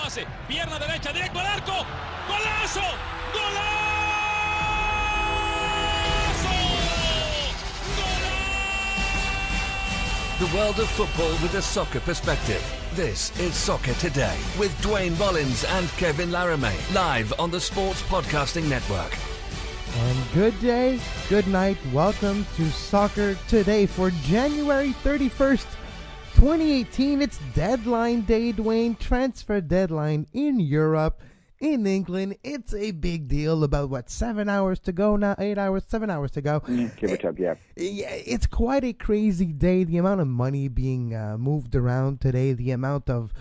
pase, pierna derecha, directo al arco, ¡golazo! ¡Golazo! ¡Golazo! The world of football with a soccer perspective. This is Soccer Today with Duane, Rollins and Kevin Laramee, live on the Sports Podcasting Network. And good day, good night. Welcome to Soccer Today for January 31st, 2018. It's deadline day, Duane. Transfer deadline in Europe, in England. It's a big deal. About 7 hours to go now? 8 hours, 7 hours to go. Give or take, yeah. It's quite a crazy day. The amount of money being moved around today, the amount of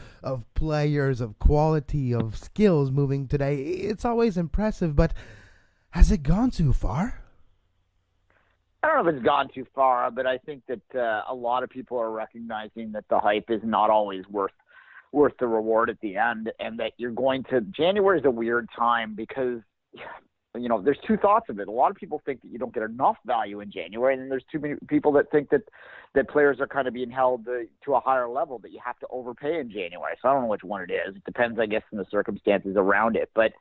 players, of quality, of skills moving today. It's always impressive, but has it gone too far? I don't know if it's gone too far, but I think that a lot of people are recognizing that the hype is not always worth the reward at the end, and that you're going to – January is a weird time because, you know, there's two thoughts of it. A lot of people think that you don't get enough value in January, and then there's too many people that think that players are kind of being held to a higher level, that you have to overpay in January. So I don't know which one it is. It depends, I guess, on the circumstances around it. But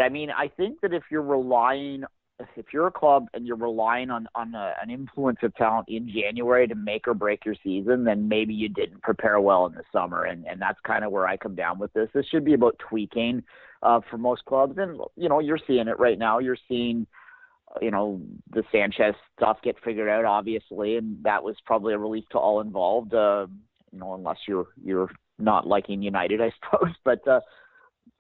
I mean, I think that if you're a club and you're relying on an influence of talent in January to make or break your season, then maybe you didn't prepare well in the summer. And that's kind of where I come down with this. This should be about tweaking for most clubs. And, you know, you're seeing it right now. You're seeing, you know, the Sanchez stuff get figured out, obviously. And that was probably a relief to all involved, you know, unless you're not liking United, I suppose. But,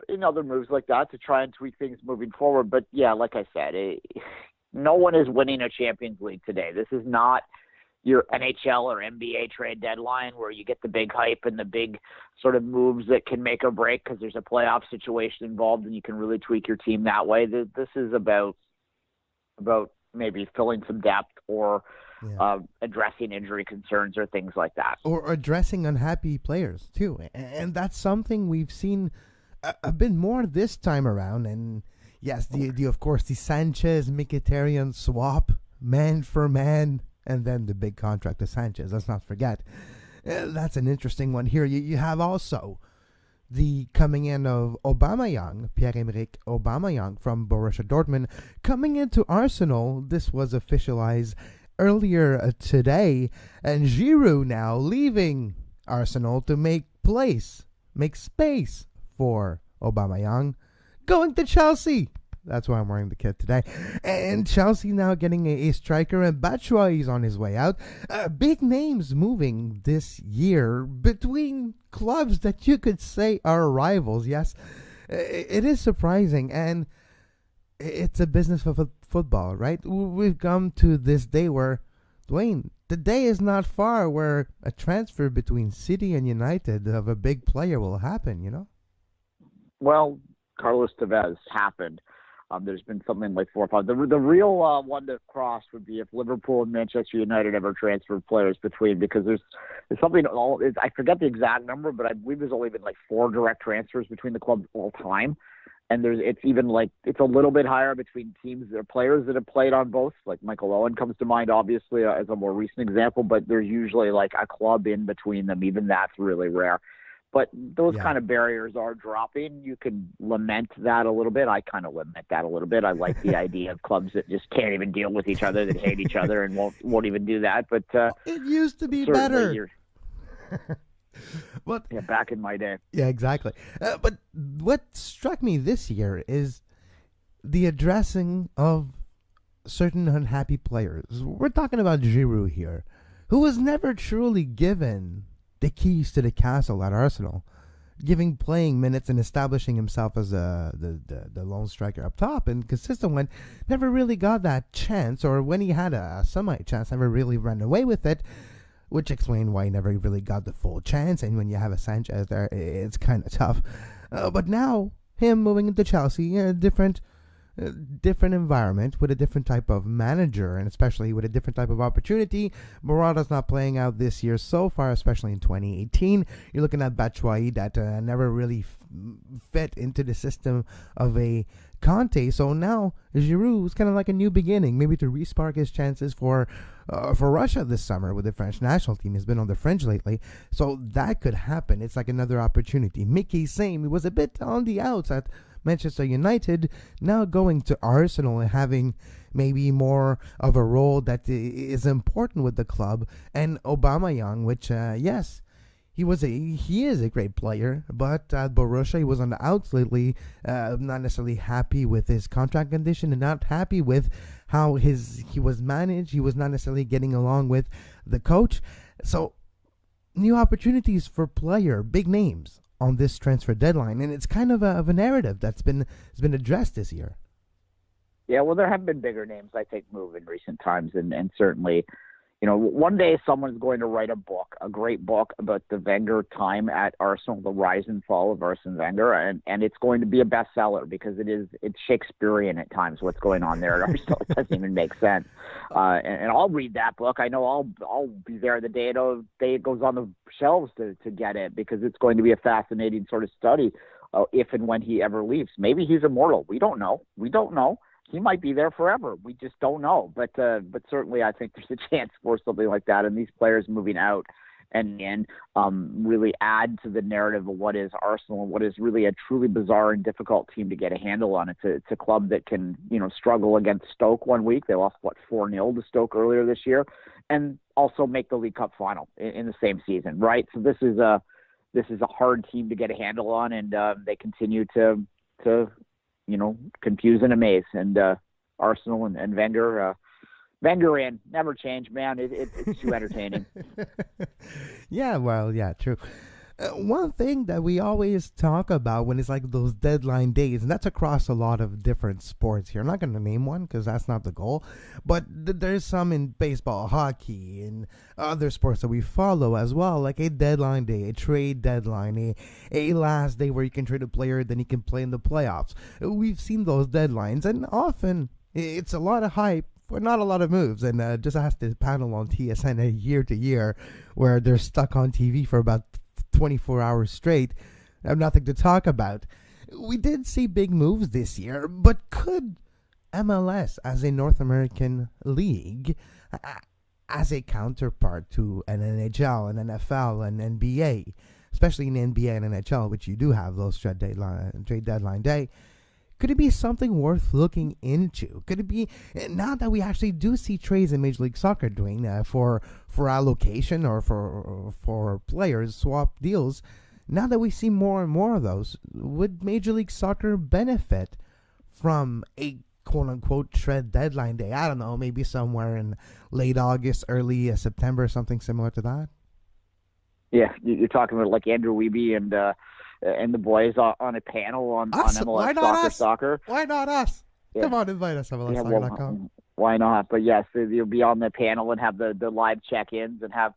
in other moves like that to try and tweak things moving forward. But yeah, like I said, no one is winning a Champions League today. This is not your NHL or NBA trade deadline where you get the big hype and the big sort of moves that can make or break because there's a playoff situation involved and you can really tweak your team that way. This is about maybe filling some depth or addressing injury concerns or things like that. Or addressing unhappy players too. And that's something we've seen a bit more this time around. And yes, of course, the Sanchez-Mkhitaryan swap, man for man, and then the big contract to Sanchez. Let's not forget. That's an interesting one here. You have also the coming in of Aubameyang, Pierre-Emerick Aubameyang from Borussia Dortmund, coming into Arsenal. This was officialized earlier today. And Giroud now leaving Arsenal to make space for Aubameyang, going to Chelsea. That's why I'm wearing the kit today. And Chelsea now getting a striker, and Batshuayi's on his way out. Big names moving this year between clubs that you could say are rivals. Yes, it is surprising, and it's a business of football, right? We've come to this day where, Duane, the day is not far where a transfer between City and United of a big player will happen, you know? Well, Carlos Tevez happened. There's been something like 4 or 5. The real one to cross would be if Liverpool and Manchester United ever transferred players between, because there's something. I forget the exact number, but I believe there's only been like 4 direct transfers between the clubs all time, and it's a little bit higher between teams or players that have played on both. Like Michael Owen comes to mind, obviously, as a more recent example, but there's usually like a club in between them. Even that's really rare. But those kind of barriers are dropping. You can lament that a little bit. I kind of lament that a little bit. I like the idea of clubs that just can't even deal with each other, that hate each other, and won't even do that. But it used to be better. But yeah, back in my day. Yeah, exactly. But what struck me this year is the addressing of certain unhappy players. We're talking about Giroud here, who was never truly given the keys to the castle at Arsenal, giving playing minutes and establishing himself as the lone striker up top and consistent one. Never really got that chance, or when he had a semi-chance, never really ran away with it, which explained why he never really got the full chance. And when you have a Sanchez there, it's kind of tough. But now, him moving into Chelsea, a different environment with a different type of manager, and especially with a different type of opportunity. Morata's not playing out this year so far, especially in 2018. You're looking at Batshuayi that never really fit into the system of a Conte. So now Giroud is kind of like a new beginning, maybe to respark his chances for Russia this summer with the French national team. He's been on the French lately, so that could happen. It's like another opportunity. Mickey same. He was a bit on the outs at Manchester United, now going to Arsenal and having maybe more of a role that is important with the club. And Aubameyang, which yes, he is a great player, but at Borussia he was on the outs lately, not necessarily happy with his contract condition and not happy with how he was managed. He was not necessarily getting along with the coach. So new opportunities for big names on this transfer deadline, and it's kind of a narrative that's been addressed this year. Yeah, well, there have been bigger names, I think, move in recent times, and certainly, one day someone's going to write a great book about the Wenger time at Arsenal, the rise and fall of Arsene Wenger, and it's going to be a bestseller because it's Shakespearean at times what's going on there at Arsenal. It doesn't even make sense. And I'll read that book. I know I'll be there the day it goes on the shelves to get it, because it's going to be a fascinating sort of study if and when he ever leaves. Maybe he's immortal. We don't know. He might be there forever. We just don't know. But certainly I think there's a chance for something like that. And these players moving out and really add to the narrative of what is Arsenal and what is really a truly bizarre and difficult team to get a handle on. It's a club that can, struggle against Stoke one week. They lost, 4-0 to Stoke earlier this year, and also make the League Cup final in the same season, right? So this is a hard team to get a handle on, and they continue to confuse and amaze. And Arsenal and Wenger never change, man. It's too entertaining. Yeah, true. One thing that we always talk about when it's like those deadline days, and that's across a lot of different sports here. I'm not going to name one because that's not the goal, but there's some in baseball, hockey, and other sports that we follow as well, like a deadline day, a trade deadline, a last day where you can trade a player, then you can play in the playoffs. We've seen those deadlines, and often it's a lot of hype for not a lot of moves. And just ask the panel on TSN year to year where they're stuck on TV for about 24 hours straight. I have nothing to talk about. We did see big moves this year, but could MLS as a North American league, as a counterpart to an NHL, an NFL, an NBA, especially in NBA and NHL, which you do have those trade deadline day, could it be something worth looking into? Could it be, now that we actually do see trades in Major League Soccer, Duane, for allocation or for players, swap deals, now that we see more and more of those, would Major League Soccer benefit from a quote-unquote trade deadline day? I don't know, maybe somewhere in late August, early September, something similar to that? Yeah, you're talking about like Andrew Wiebe and the boys on a panel on MLS Soccer. Why not us? Yeah. Come on, invite us, MLSsoccer.com. Why not? But yes, you'll be on the panel and have the live check-ins and have,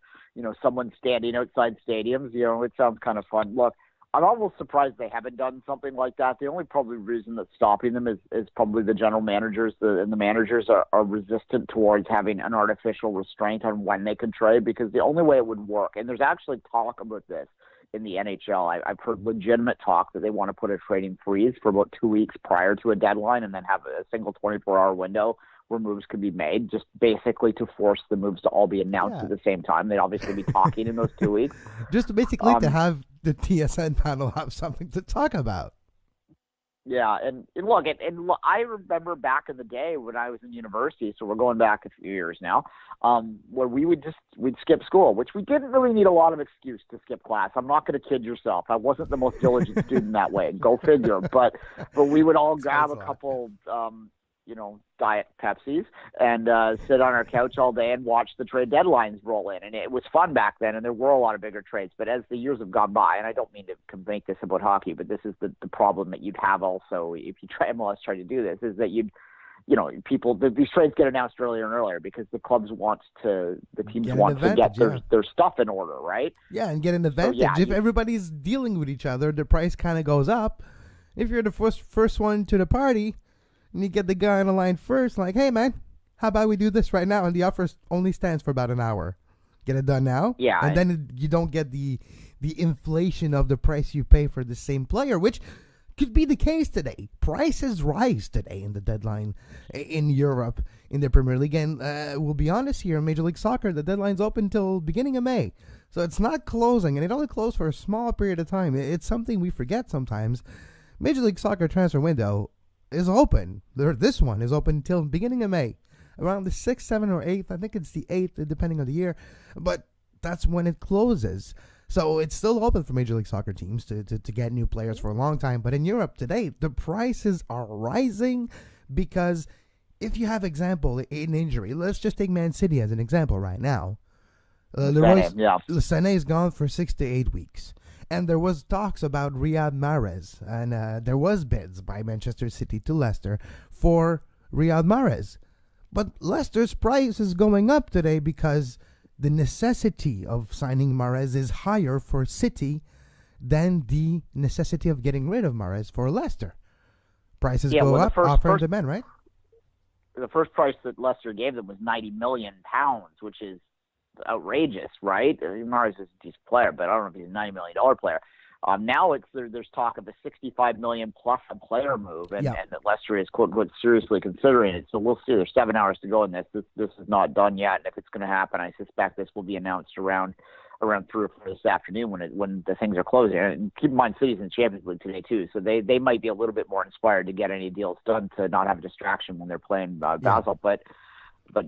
someone standing outside stadiums. It sounds kind of fun. Look, I'm almost surprised they haven't done something like that. The only probably reason that's stopping them is probably the general managers and the managers are resistant towards having an artificial restraint on when they can trade, because the only way it would work, and there's actually talk about this in the NHL. I've heard legitimate talk that they want to put a trading freeze for about 2 weeks prior to a deadline and then have a single 24-hour window where moves could be made, just basically to force the moves to all be announced at the same time. They'd obviously be talking in those 2 weeks. Just basically to have the TSN panel have something to talk about. Yeah, and look, I remember back in the day when I was in university, so we're going back a few years now, where we'd skip school, which we didn't really need a lot of excuse to skip class. I'm not going to kid yourself. I wasn't the most diligent student that way. Go figure. But we would all grab a couple, Diet Pepsis and sit on our couch all day and watch the trade deadlines roll in. And it was fun back then, and there were a lot of bigger trades. But as the years have gone by, and I don't mean to make this about hockey, but this is the problem that you'd have also if you MLS try to do this, is that these trades get announced earlier and earlier because the clubs the teams want to get their stuff in order, right? Yeah, and get an advantage. So, if everybody's dealing with each other, the price kind of goes up. If you're the first one to the party, and you get the guy on the line first, like, hey, man, how about we do this right now? And the offer only stands for about an hour. Get it done now? Yeah. And then you don't get the inflation of the price you pay for the same player, which could be the case today. Prices rise today in the deadline in Europe, in the Premier League. And we'll be honest here, in Major League Soccer, the deadline's open till beginning of May. So it's not closing, and it only closed for a small period of time. It's something we forget sometimes. Major League Soccer transfer window is open. This one is open till beginning of May. Around the 6th, 7th, or 8th. I think it's the 8th, depending on the year. But that's when it closes. So it's still open for Major League Soccer teams to get new players for a long time. But in Europe today, the prices are rising because if you have example, an injury, let's just take Man City as an example right now. Sané is gone for 6 to 8 weeks. And there was talks about Riyad Mahrez. And there was bids by Manchester City to Leicester for Riyad Mahrez. But Leicester's price is going up today because the necessity of signing Mahrez is higher for City than the necessity of getting rid of Mahrez for Leicester. Prices go up, offer and demand, right? The first price that Leicester gave them was £90 million, which is outrageous, right? Mahrez is a decent player, but I don't know if he's a $90 million player. Now there's talk of a $65 million plus a player move, and that Leicester is quote seriously considering it. So we'll see. There's 7 hours to go in this. This is not done yet, and if it's going to happen, I suspect this will be announced around 3 or 4 this afternoon when the things are closing. And keep in mind, City's in Champions League today too, so they might be a little bit more inspired to get any deals done to not have a distraction when they're playing Basel, But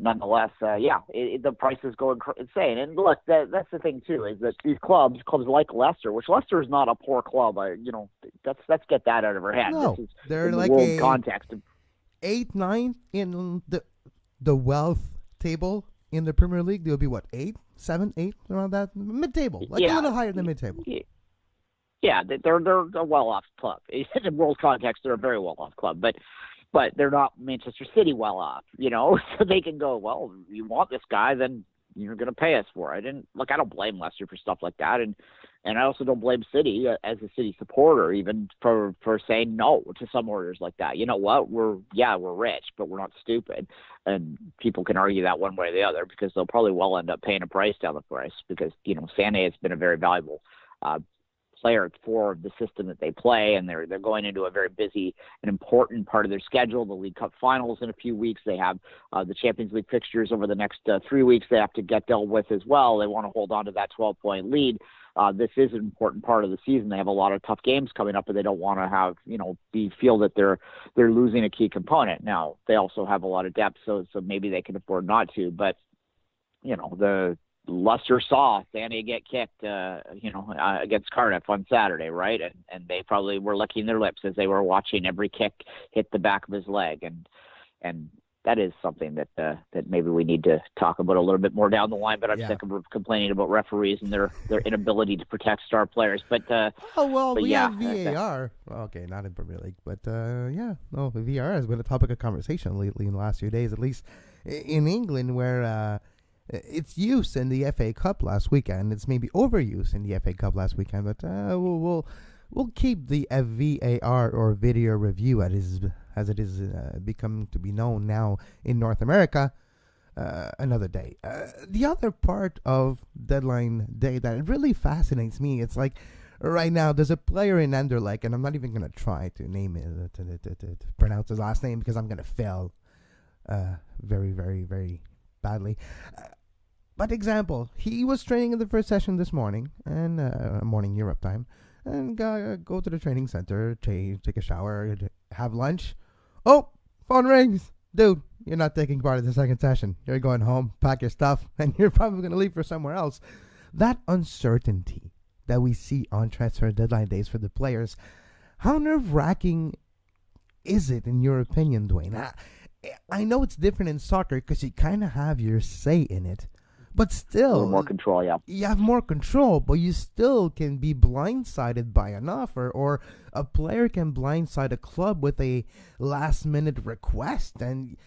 nonetheless, the prices go insane. And look, that's the thing too, is that these clubs like Leicester, which Leicester is not a poor club. Let's get that out of our head. No, this is they're in like the world a context. 8, 9 in the wealth table in the Premier League. They'll be what, 8, 7, 8 around that mid-table, a little higher than mid-table. Yeah, they're a well-off club. In the world context, they're a very well-off club, but they're not Manchester City well off, so they can go, well, you want this guy, then you're going to pay us for it. And look, I don't blame Leicester for stuff like that. And I also don't blame City as a City supporter, even for saying no to some orders like that. You know what? We're rich, but we're not stupid. And people can argue that one way or the other because they'll probably well end up paying a price down the price because, Sané has been a very valuable player for the system that they play, and they're going into a very busy and important part of their schedule. The League Cup finals in a few weeks. They have the Champions League fixtures over the next 3 weeks they have to get dealt with as well. They want to hold on to that 12-point lead. This is an important part of the season. They have a lot of tough games coming up, but they don't want to have, feel that they're losing a key component. Now, they also have a lot of depth, so maybe they can afford not to, but the Leicester saw Sané get kicked, against Cardiff on Saturday, right? And they probably were licking their lips as they were watching every kick hit the back of his leg, and that is something that maybe we need to talk about a little bit more down the line. But I'm sick of complaining about referees and their inability to protect star players. But we have VAR. Okay, not in Premier League, but VAR has been a topic of conversation lately in the last few days, at least in England, where. It's use in the FA Cup last weekend. It's maybe overuse in the FA Cup last weekend, but we'll keep the VAR or video review as it is becoming to be known now in North America another day. The other part of deadline day that really fascinates me, it's like right now there's a player in Anderlecht, and I'm not even going to try to name it to pronounce his last name because I'm going to fail very, very, very badly. But example, he was training in the first session this morning, and morning Europe time, and go to the training center, take a shower, have lunch. Oh, phone rings. Dude, you're not taking part in the second session. You're going home, pack your stuff, and you're probably going to leave for somewhere else. That uncertainty that we see on transfer deadline days for the players, how nerve-wracking is it, in your opinion, Duane? I know it's different in soccer because you kind of have your say in it, but still, a little more control. Yeah, you have more control, but you still can be blindsided by an offer, or a player can blindside a club with a last-minute request, and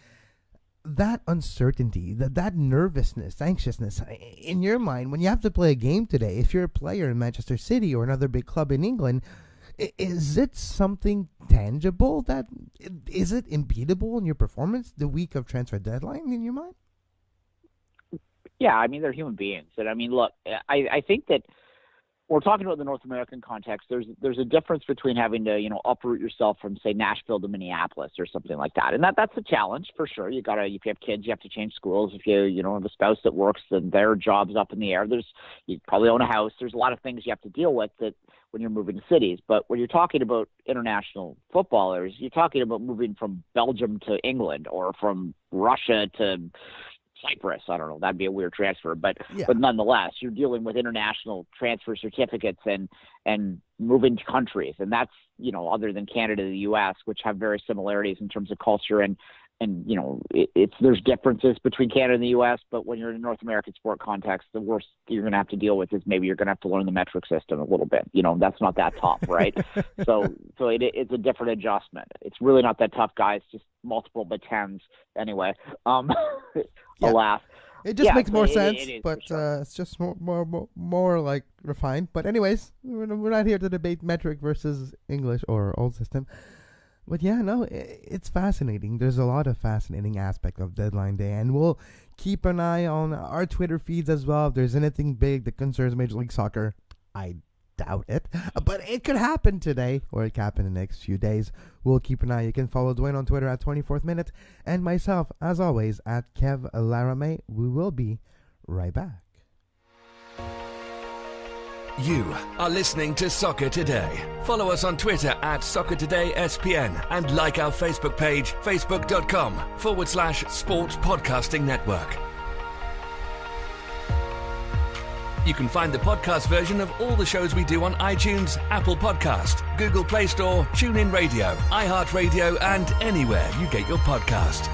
that uncertainty, that nervousness, anxiousness in your mind when you have to play a game today. If you're a player in Manchester City or another big club in England. Is it something tangible? Is it impedable in your performance the week of transfer deadline in your mind? Yeah, I mean, they're human beings. And I mean, look, I think that we're talking about the North American context, there's a difference between having to, uproot yourself from, say, Nashville to Minneapolis or something like that. And that's a challenge for sure. If you have kids, you have to change schools. If you have a spouse that works, then their job's up in the air. You probably own a house. There's a lot of things you have to deal with that when you're moving to cities. But when you're talking about international footballers, you're talking about moving from Belgium to England or from Russia to Cyprus. I don't know. That'd be a weird transfer, but nonetheless, you're dealing with international transfer certificates and moving to countries, and that's other than Canada, the U.S., which have very similarities in terms of culture and there's differences between Canada and the U.S. But when you're in a North American sport context, the worst you're going to have to deal with is maybe you're going to have to learn the metric system a little bit. That's not that tough, right? so it's a different adjustment. It's really not that tough, guys. Just multiple by tens anyway. Alas. It just makes more sense, but sure. it's just more like refined. But anyways, we're not here to debate metric versus English or old system. But it's fascinating. There's a lot of fascinating aspect of deadline day, and we'll keep an eye on our Twitter feeds as well. If there's anything big that concerns Major League Soccer, I doubt it, but it could happen today, or it could happen in the next few days. We'll keep an eye. You can follow Duane on Twitter at 24th Minute, and myself, as always, at Kev Laramee. We will be right back. You are listening to Soccer Today. Follow us on Twitter at Soccer Today SPN and like our Facebook page, facebook.com/Sports Podcasting Network. You can find the podcast version of all the shows we do on iTunes, Apple Podcast, Google Play Store, TuneIn Radio, iHeartRadio, and anywhere you get your podcast.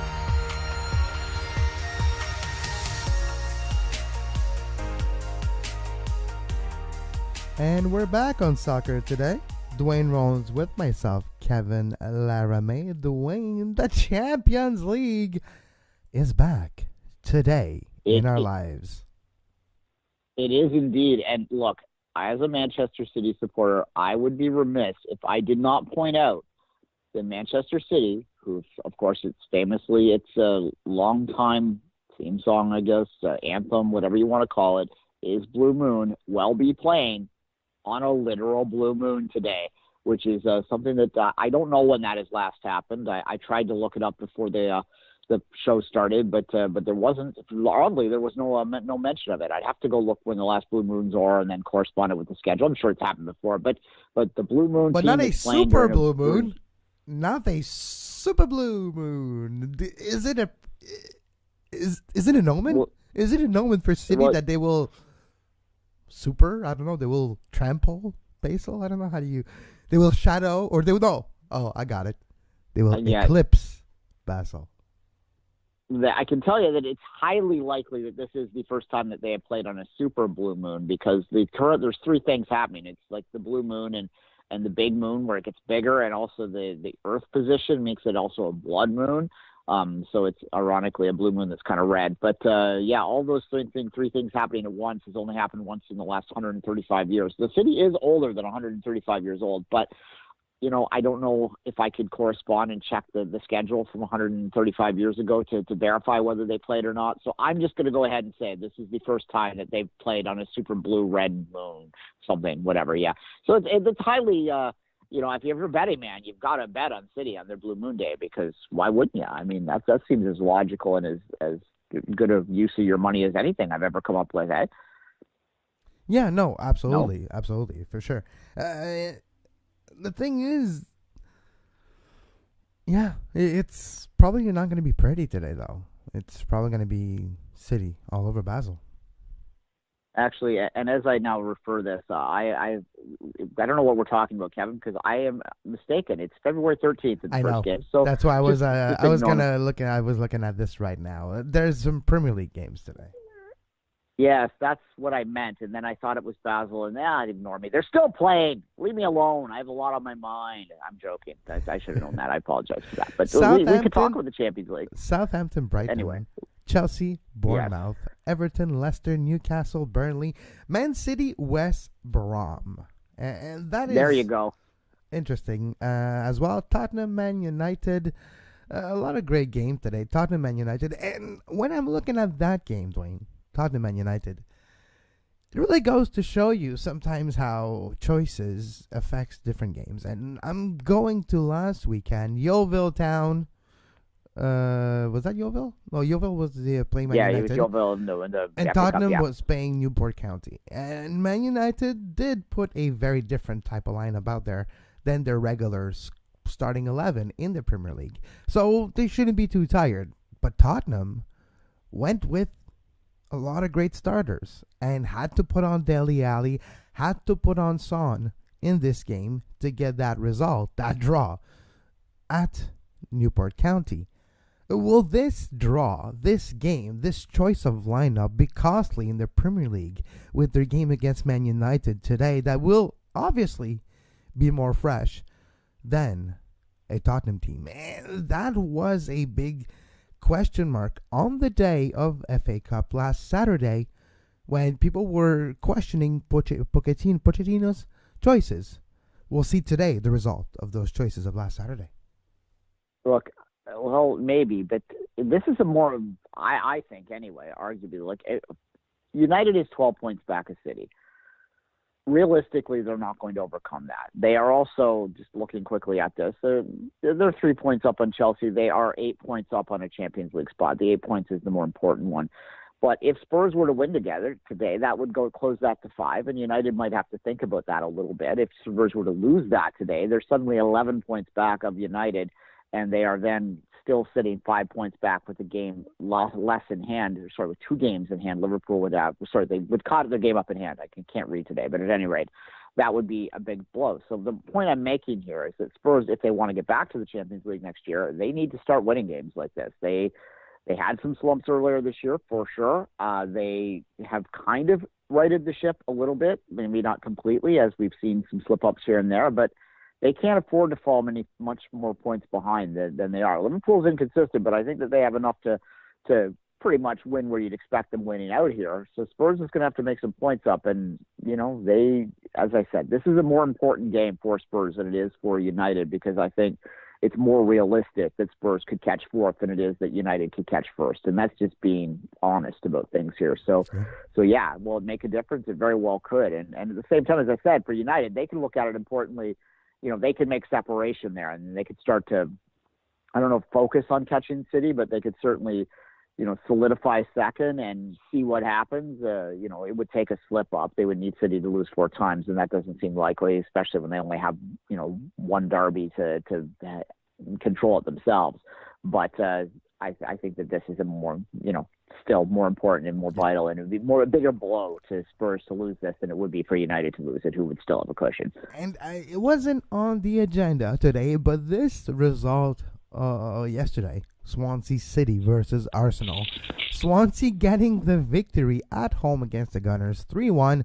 And we're back on Soccer Today. Duane Rollins with myself, Kevin Laramee. Duane, the Champions League is back today in our lives. It is indeed. And look, as a Manchester City supporter, I would be remiss if I did not point out that Manchester City, who, of course, it's a long-time theme song, I guess, anthem, whatever you want to call it, is Blue Moon, will be playing on a literal blue moon today, which is something that I don't know when that has last happened. I tried to look it up before the show started, but there wasn't. Oddly, there was no mention of it. I'd have to go look when the last blue moons are and then correspond it with the schedule. I'm sure it's happened before, but the blue moon. But not a super blue moon. Not a super blue moon. Is it an omen? Well, is it an omen for City that they will? I don't know, they will trample Basel? I don't know, they will shadow, or they will, no. Oh, I got it. They will eclipse Basel. I can tell you that it's highly likely that this is the first time that they have played on a super blue moon, because there's three things happening. It's like the blue moon and the big moon where it gets bigger, and also the Earth position makes it also a blood moon. So it's ironically a blue moon that's kind of red. But all those three things happening at once has only happened once in the last 135 years. The city is older than 135 years old, but I don't know if I could correspond and check the schedule from 135 years ago to verify whether they played or not. So I'm just going to go ahead and say this is the first time that they've played on a super blue red moon, something, whatever. Yeah. So it's highly, if you're ever betting, man, you've got to bet on City on their Blue Moon Day, because why wouldn't you? I mean, that seems as logical and as good a use of your money as anything I've ever come up with, eh? Yeah, no, absolutely. No? Absolutely, for sure. The thing is, it's probably not going to be pretty today, though. It's probably going to be City all over Basel. Actually, and as I now refer this, I don't know what we're talking about, Kevin, because I am mistaken. It's February 13th in the first game. So that's why I was looking at this right now. There's some Premier League games today. Yes, that's what I meant, and then I thought it was Basel, and ignore me. They're still playing. Leave me alone. I have a lot on my mind. I'm joking. I should have known that. I apologize for that. But we could talk about the Champions League. Southampton, Brighton. Anyway. Chelsea, Bournemouth, Everton, Leicester, Newcastle, Burnley, Man City, West Brom. And that is... There you go. Interesting. As well, Tottenham, Man United. A lot of great games today. Tottenham, Man United. And when I'm looking at that game, Duane, Tottenham, Man United, It really goes to show you sometimes how choices affects different games. And I'm going to last weekend, Yeovil Town. Was that Yeovil? No, Yeovil was the playing Man United. Yeah, it was Yeovil in the and FA Tottenham Cup, was playing Newport County. And Man United did put a very different type of lineup out there than their regular starting 11 in the Premier League. So they shouldn't be too tired. But Tottenham went with a lot of great starters and had to put on Dele Alli, had to put on Son in this game to get that result, that draw at Newport County. Will this draw, this game, this choice of lineup be costly in the Premier League with their game against Man United today that will obviously be more fresh than a Tottenham team? And that was a big question mark on the day of FA Cup last Saturday when people were questioning Pochettino's choices. We'll see today the result of those choices of last Saturday. Look, well, maybe, but this is a more, I think anyway, arguably, like United is 12 points back of City. Realistically, they're not going to overcome that. They are also, just looking quickly at this, they're 3 points up on Chelsea. They are 8 points up on a Champions League spot. The 8 points is the more important one. But if Spurs were to win together today, that would go close that to 5, and United might have to think about that a little bit. If Spurs were to lose that today, they're suddenly 11 points back of United, and they are then still sitting 5 points back with a game less in hand, with 2 games in hand. Liverpool they would caught their game up in hand. I can't read today, but at any rate, that would be a big blow. So the point I'm making here is that Spurs, if they want to get back to the Champions League next year, they need to start winning games like this. They had some slumps earlier this year, for sure. They have kind of righted the ship a little bit, maybe not completely, as we've seen some slip-ups here and there, but they can't afford to fall much more points behind than they are. Liverpool's inconsistent, but I think that they have enough to pretty much win where you'd expect them winning out here. So Spurs is going to have to make some points up, and they, as I said, this is a more important game for Spurs than it is for United, because I think it's more realistic that Spurs could catch fourth than it is that United could catch first, and that's just being honest about things here. So yeah, will it make a difference? It very well could, and at the same time, as I said, for United, they can look at it importantly. They could make separation there, and they could start to, I don't know, focus on catching City, but they could certainly, solidify second and see what happens. It would take a slip up. They would need City to lose 4 times, and that doesn't seem likely, especially when they only have, one derby to control it themselves. But I think that this is a more, still more important and more vital, and it would be a bigger blow to Spurs to lose this than it would be for United to lose it, who would still have a cushion. And it wasn't on the agenda today, but this result yesterday, Swansea City versus Arsenal. Swansea getting the victory at home against the Gunners, 3-1.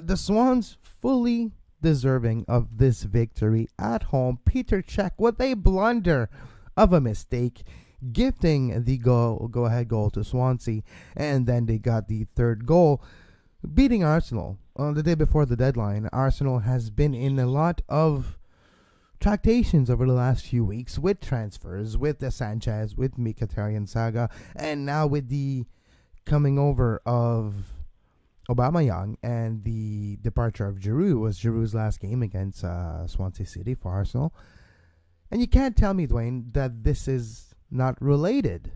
The Swans fully deserving of this victory at home. Peter Cech with a blunder of a mistake, gifting the go-ahead goal to Swansea, and then they got the third goal, beating Arsenal. On the day before the deadline, Arsenal has been in a lot of tractations over the last few weeks with transfers, with the Sanchez, with Mkhitaryan saga, and now with the coming over of Aubameyang and the departure of Giroud. Was Giroud's last game against Swansea City for Arsenal. And you can't tell me, Duane, that this is not related.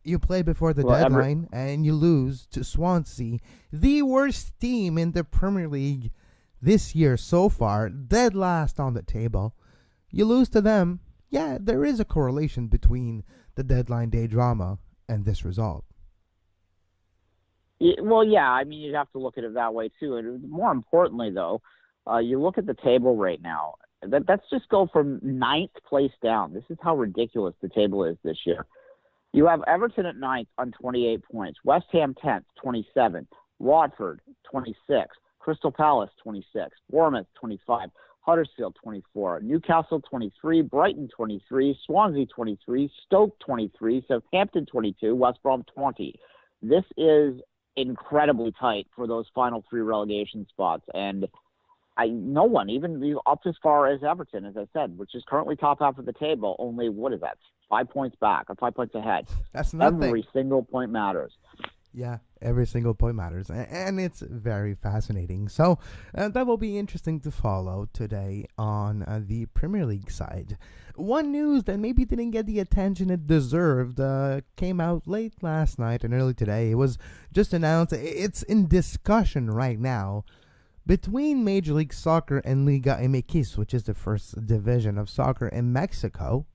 You play before the deadline and you lose to Swansea, the worst team in the Premier League this year so far, dead last on the table. You lose to them. Yeah, there is a correlation between the deadline day drama and this result. Well, yeah, I mean, you'd have to look at it that way too. And more importantly, though, you look at the table right now. Let's just go from 9th place down. This is how ridiculous the table is this year. You have Everton at 9th on 28 points. West Ham 10th, 27. Watford, 26. Crystal Palace, 26. Bournemouth, 25. Huddersfield, 24. Newcastle, 23. Brighton, 23. Swansea, 23. Stoke, 23. Southampton, 22. West Brom, 20. This is incredibly tight for those final 3 relegation spots. And no one, even up as far as Everton, as I said, which is currently top half of the table, only, 5 points back, or 5 points ahead. That's nothing. Every single point matters. Yeah, Every single point matters, and it's very fascinating. So that will be interesting to follow today on the Premier League side. One news that maybe didn't get the attention it deserved came out late last night and early today. It was just announced. It's in discussion right now between Major League Soccer and Liga MX, which is the first division of soccer in Mexico,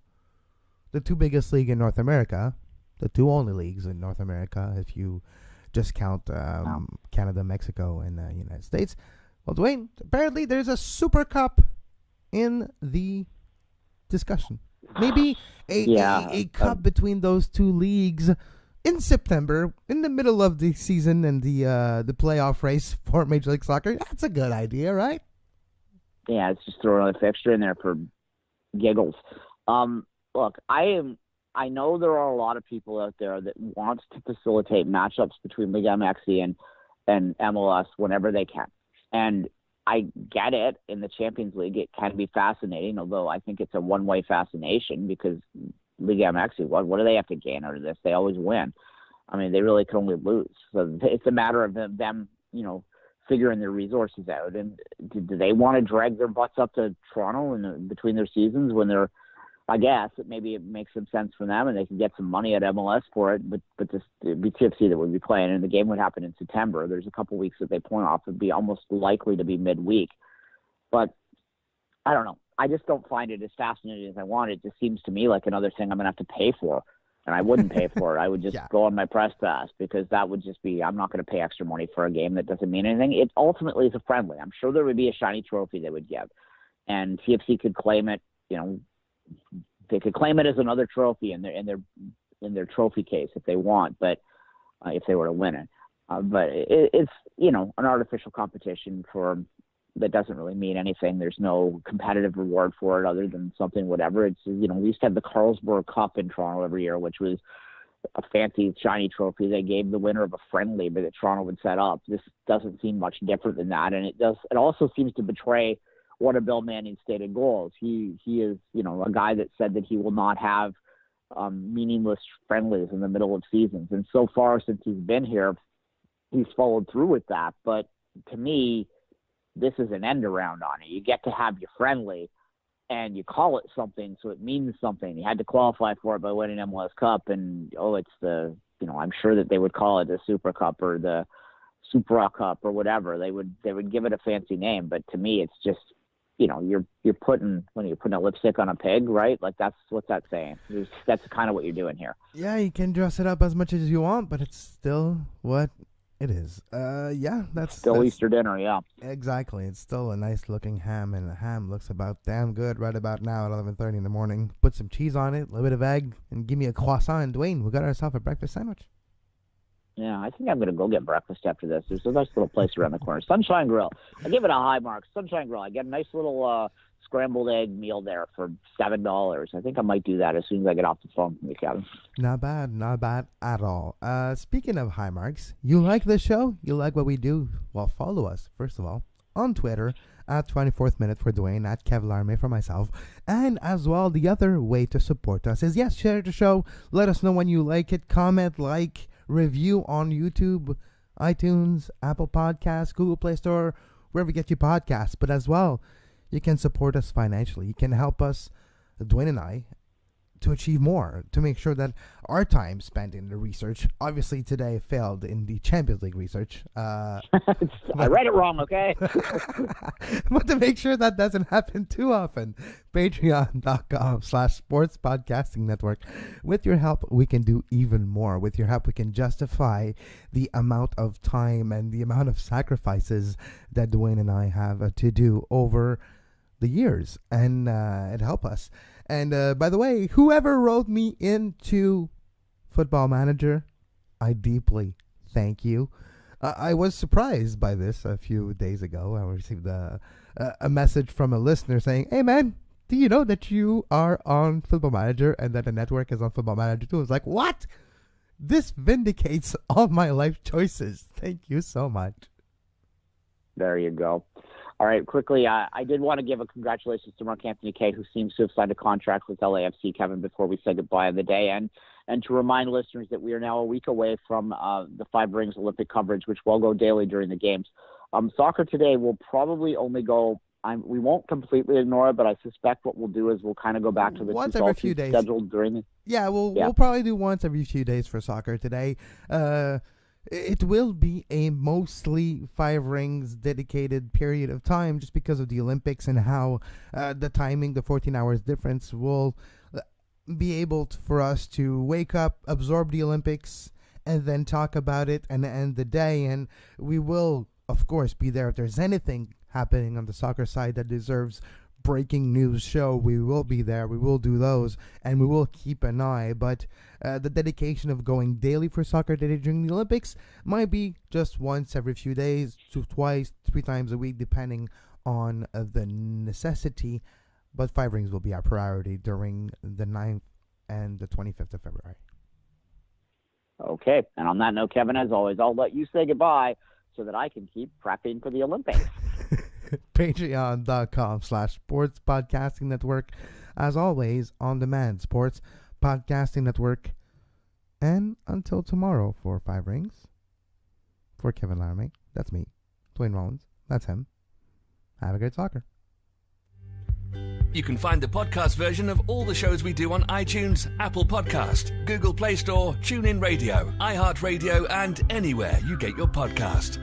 the two biggest leagues in North America, the two only leagues in North America, if you just count Canada, Mexico, and the United States. Well, Duane, apparently there's a Super Cup in the discussion. Maybe a cup between those two leagues in September, in the middle of the season and the playoff race for Major League Soccer. That's a good idea, right? Yeah, it's just throw another fixture in there for giggles. Look, I know there are a lot of people out there that want to facilitate matchups between Liga MX and MLS whenever they can. And I get it. In the Champions League, it can be fascinating, although I think it's a one-way fascination because Liga MX, what do they have to gain out of this? They always win. I mean, they really can only lose. So it's a matter of them, figuring their resources out. And do they want to drag their butts up to Toronto in between their seasons when they're, I guess maybe it makes some sense for them and they can get some money at MLS for it, but this it'd be TFC that would be playing, and the game would happen in September. There's a couple weeks that they point off. It'd be almost likely to be midweek. But I don't know. I just don't find it as fascinating as I want. It just seems to me like another thing I'm going to have to pay for, and I wouldn't pay for it. I would just go on my press pass because that would just be, I'm not going to pay extra money for a game that doesn't mean anything. It ultimately is a friendly. I'm sure there would be a shiny trophy they would give, and TFC could claim it, they could claim it as another trophy in their trophy case if they want, but if they were to win it. But it's an artificial competition that doesn't really mean anything. There's no competitive reward for it other than something, whatever. It's, we used to have the Carlsberg Cup in Toronto every year, which was a fancy, shiny trophy they gave the winner of a friendly that Toronto would set up. This doesn't seem much different than that. And it also seems to betray one of Bill Manning's stated goals. He is, a guy that said that he will not have meaningless friendlies in the middle of seasons. And so far since he's been here, he's followed through with that. But to me, this is an end around on it. You get to have your friendly and you call it something, so it means something. You had to qualify for it by winning MLS Cup, and it's the, I'm sure that they would call it the Super Cup or the Supra Cup or whatever. They would give it a fancy name, but to me, it's just, you're putting a lipstick on a pig, right? Like what's that saying? That's kind of what you're doing here. Yeah, you can dress it up as much as you want, but it's still what it is. That's Easter dinner. Yeah, exactly. It's still a nice looking ham, and the ham looks about damn good right about now at 11:30 in the morning. Put some cheese on it, a little bit of egg, and give me a croissant. And Duane, we got ourselves a breakfast sandwich. Yeah, I think I'm going to go get breakfast after this. There's a nice little place around the corner. Sunshine Grill. I give it a high mark. Sunshine Grill. I get a nice little scrambled egg meal there for $7. I think I might do that as soon as I get off the phone from you, Kevin. Not bad at all. Speaking of high marks, you like the show? You like what we do? Well, follow us, first of all, on Twitter at 24th Minute for Duane, at Kev Laramee for myself. And as well, the other way to support us is, yes, share the show. Let us know when you like it. Comment, review on YouTube, iTunes, Apple Podcasts, Google Play Store, wherever you get your podcasts. But as well, you can support us financially. You can help us, Duane and I, to achieve more, to make sure that our time spent in the research, obviously today failed in the Champions League research. I read it wrong, okay? But to make sure that doesn't happen too often, patreon.com/sportspodcastingnetwork. With your help, we can do even more. With your help, we can justify the amount of time and the amount of sacrifices that Duane and I have to do over the years, and it help us. And by the way, whoever wrote me into Football Manager, I deeply thank you. I was surprised by this a few days ago. I received a message from a listener saying, "Hey man, do you know that you are on Football Manager and that the network is on Football Manager too?" I was like, what? This vindicates all my life choices. Thank you so much. There you go. All right, quickly, I did want to give a congratulations to Mark Anthony Kaye, who seems to have signed a contract with LAFC, Kevin, before we say goodbye of the day. And to remind listeners that we are now a week away from the Five Rings Olympic coverage, which will go daily during the games. Soccer Today will probably only go, we won't completely ignore it, but I suspect what we'll do is we'll kind of go back to the once every few days scheduled during the... Yeah, we'll probably do once every few days for Soccer Today. It will be a mostly Five Rings dedicated period of time just because of the Olympics and how the timing, the 14 hours difference, will be able for us to wake up, absorb the Olympics, and then talk about it and end the day. And we will, of course, be there. If there's anything happening on the soccer side that deserves breaking news show, we will be there. We will do those, and we will keep an eye. But the dedication of going daily for Soccer Today during the Olympics might be just once every few days, twice, 3 times a week, depending on the necessity. But Five Rings will be our priority during the 9th and the 25th of February. Okay, and on that note, Kevin, as always, I'll let you say goodbye so that I can keep prepping for the Olympics. Patreon.com/Sports Podcasting Network. As always, on demand Sports Podcasting Network. And until tomorrow for Five Rings, for Kevin Laramee, that's me. Duane Rollins, that's him. Have a good soccer. You can find the podcast version of all the shows we do on iTunes, Apple Podcast, Google Play Store, TuneIn Radio, iHeartRadio, and anywhere you get your podcast.